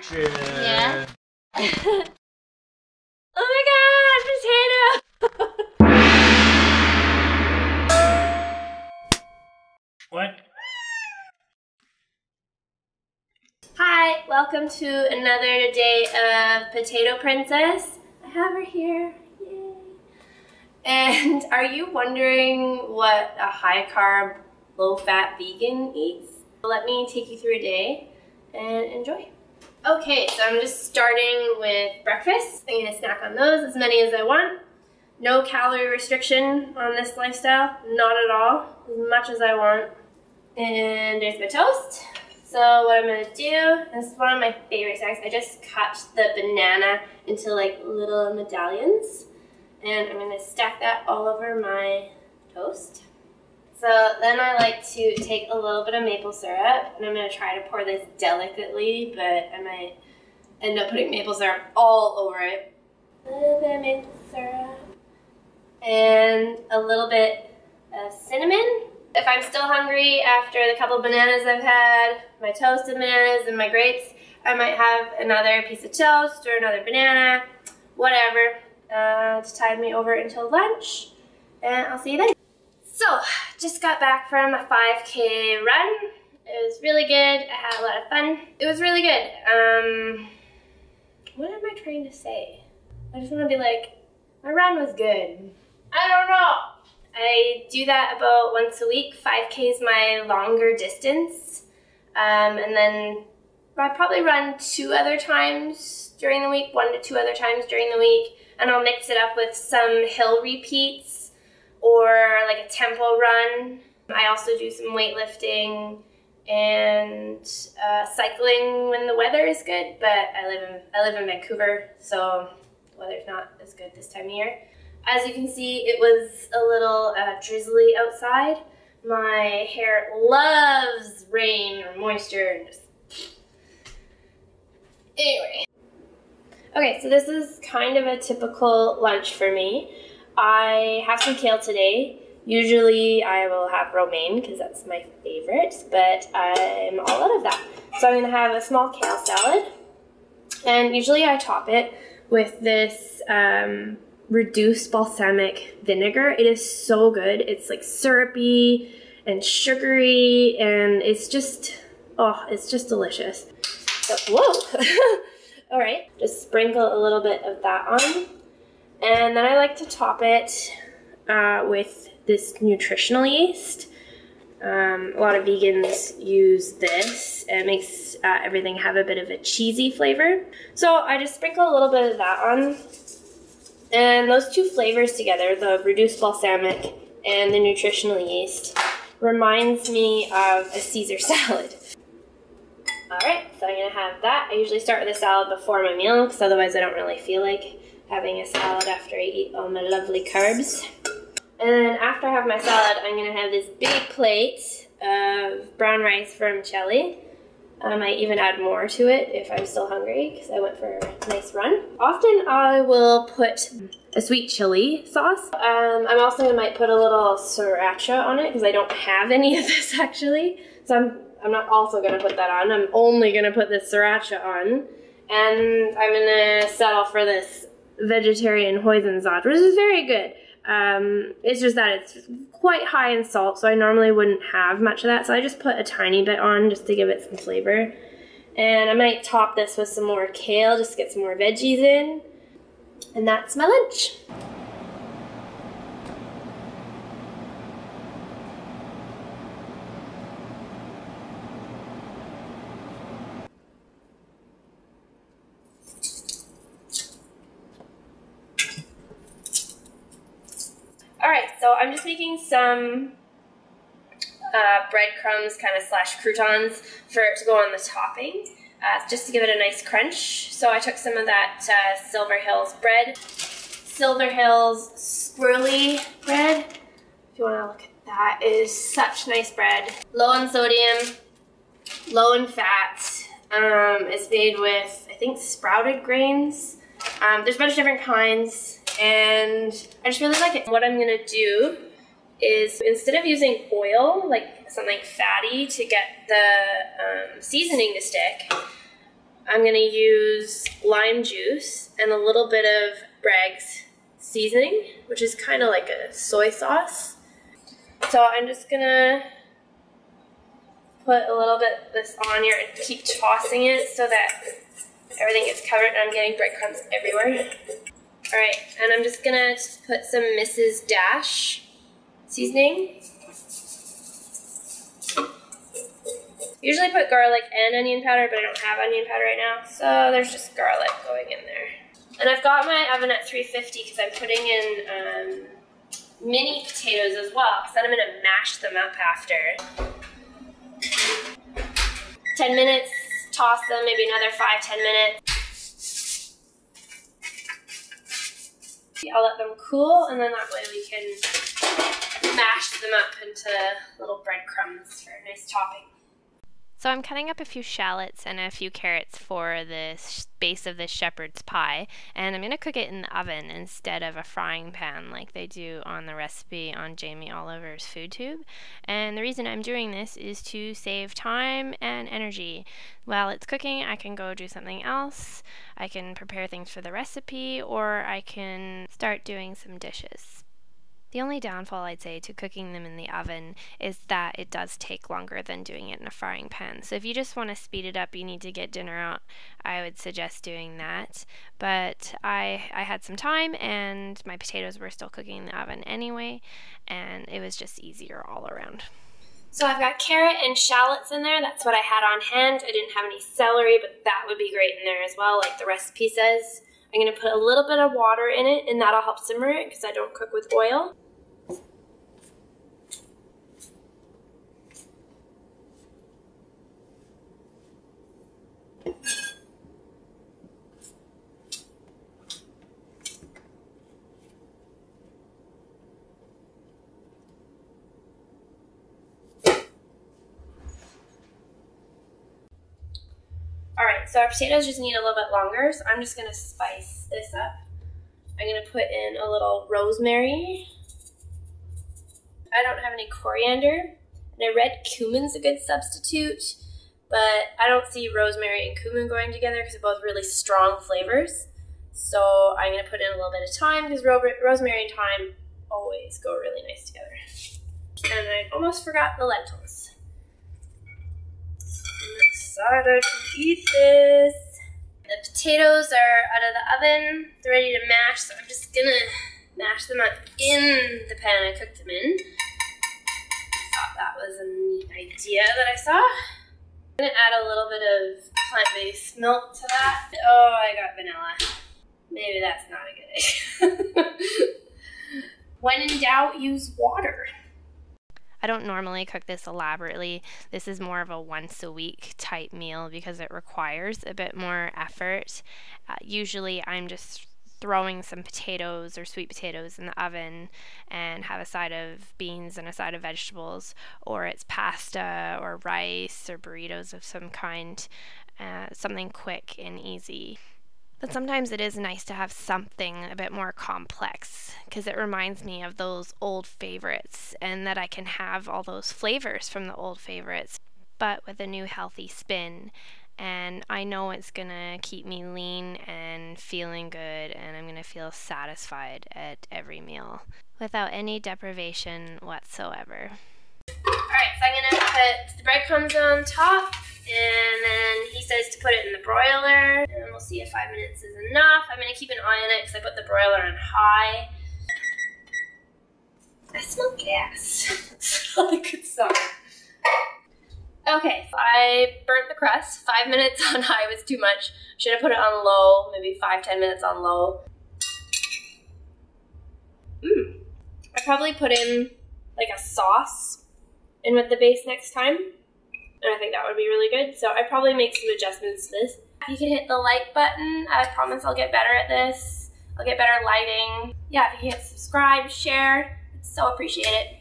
Action! Yeah. Oh my god, potato! What? Hi, welcome to another day of Potato Princess. I have her here. Yay. And are you wondering what a high carb, low fat vegan eats? Let me take you through a day and enjoy. Okay, so I'm just starting with breakfast. I'm gonna snack on those, as many as I want. No calorie restriction on this lifestyle, not at all, as much as I want. And there's my toast. So what I'm gonna do, this is one of my favorite snacks. I just cut the banana into like little medallions. And I'm gonna stack that all over my toast. So then I like to take a little bit of maple syrup, and I'm gonna try to pour this delicately, but I might end up putting maple syrup all over it. A little bit of maple syrup. And a little bit of cinnamon. If I'm still hungry after the couple of bananas I've had, my toasted bananas and my grapes, I might have another piece of toast or another banana, whatever, to tide me over until lunch, and I'll see you then. So, just got back from a 5K run. It was really good. I had a lot of fun. It was really good. What am I trying to say? I just want to be like, my run was good. I don't know. I do that about once a week. 5K is my longer distance. And then I probably run 2 other times during the week, 1 to 2 other times during the week. And I'll mix it up with some hill repeats or like a tempo run. I also do some weightlifting and cycling when the weather is good, but I live in Vancouver, so the weather's not as good this time of year. As you can see, it was a little drizzly outside. My hair loves rain or moisture. And just... Anyway. Okay, so this is kind of a typical lunch for me. I have some kale today. Usually I will have romaine because that's my favorite, but I'm all out of that. So I'm going to have a small kale salad. And usually I top it with this reduced balsamic vinegar. It is so good. It's like syrupy and sugary, and it's just delicious. So, whoa! All right, just sprinkle a little bit of that on. And then I like to top it with this nutritional yeast. A lot of vegans use this. It makes everything have a bit of a cheesy flavor. So I just sprinkle a little bit of that on. And those 2 flavors together, the reduced balsamic and the nutritional yeast, reminds me of a Caesar salad. Alright, so I'm going to have that. I usually start with a salad before my meal, because otherwise I don't really feel like having a salad after I eat all my lovely carbs. And then after I have my salad, I'm going to have this big plate of brown rice vermicelli. I might even add more to it if I'm still hungry, because I went for a nice run. Often I will put a sweet chili sauce. I'm also might put a little sriracha on it, because I don't have any of this actually. So I'm not also going to put that on. I'm only going to put this sriracha on. And I'm going to settle for this vegetarian hoisinsalat, which is very good. It's just that it's quite high in salt, so I normally wouldn't have much of that, so I just put a tiny bit on just to give it some flavor. And I might top this with some more kale just to get some more veggies in. And that's my lunch. Alright, so I'm just making some breadcrumbs kind of / croutons to go on the topping, just to give it a nice crunch. So I took some of that Silver Hills bread. Silver Hills swirly bread. If you want to look at that, it is such nice bread. Low in sodium, low in fat. It's made with, I think, sprouted grains. There's a bunch of different kinds, and I just really like it. What I'm gonna do is, instead of using oil, like something fatty to get the seasoning to stick, I'm gonna use lime juice and a little bit of Bragg's seasoning, which is kind of like a soy sauce. So I'm just gonna put a little bit of this on here and keep tossing it so that everything gets covered and I'm getting breadcrumbs everywhere. All right, and I'm just gonna put some Mrs. Dash seasoning. Usually put garlic and onion powder, but I don't have onion powder right now, so there's just garlic going in there. And I've got my oven at 350 because I'm putting in mini potatoes as well, because then I'm gonna mash them up after. 10 minutes, toss them, maybe another 5-10 minutes. I'll let them cool, and then that way we can mash them up into little breadcrumbs for a nice topping. So I'm cutting up a few shallots and a few carrots for the base of this shepherd's pie, and I'm going to cook it in the oven instead of a frying pan like they do on the recipe on Jamie Oliver's food tube. And the reason I'm doing this is to save time and energy. While it's cooking, I can go do something else, I can prepare things for the recipe, or I can start doing some dishes. The only downfall, I'd say, to cooking them in the oven is that it does take longer than doing it in a frying pan. So if you just want to speed it up, you need to get dinner out, I would suggest doing that. But I had some time, and my potatoes were still cooking in the oven anyway, and it was just easier all around. So I've got carrot and shallots in there. That's what I had on hand. I didn't have any celery, but that would be great in there as well, like the recipe says. I'm going to put a little bit of water in it, and that'll help simmer it because I don't cook with oil. Alright, so our potatoes just need a little bit longer, so I'm just going to spice this up. I'm going to put in a little rosemary. I don't have any coriander, and I read cumin's a good substitute, but I don't see rosemary and cumin going together because they're both really strong flavors. So I'm going to put in a little bit of thyme because rosemary and thyme always go really nice together. And I almost forgot the lentils. I'm excited to eat this. The potatoes are out of the oven. They're ready to mash, so I'm just gonna mash them up in the pan I cooked them in. I thought that was a neat idea that I saw. I'm gonna add a little bit of plant-based milk to that. Oh, I got vanilla. Maybe that's not a good idea. When in doubt, use water. I don't normally cook this elaborately. This is more of a once a week type meal because it requires a bit more effort. Usually I'm just throwing some potatoes or sweet potatoes in the oven and have a side of beans and a side of vegetables, or it's pasta or rice or burritos of some kind, something quick and easy. But sometimes it is nice to have something a bit more complex because it reminds me of those old favorites and that I can have all those flavors from the old favorites, but with a new healthy spin. And I know it's gonna keep me lean and feeling good, and I'm gonna feel satisfied at every meal without any deprivation whatsoever. Alright, so I'm gonna put the breadcrumbs on top. And then he says to put it in the broiler, and we'll see if 5 minutes is enough. I'm going to keep an eye on it because I put the broiler on high. I smell gas. That's not a good sign. Okay, I burnt the crust. 5 minutes on high was too much. Should have put it on low, maybe 5-10 minutes on low. I probably put in like a sauce in with the base next time. And I think that would be really good. So I'd probably make some adjustments to this. If you can hit the like button, I promise I'll get better at this. I'll get better lighting. Yeah, if you can hit subscribe, share, I'd so appreciate it.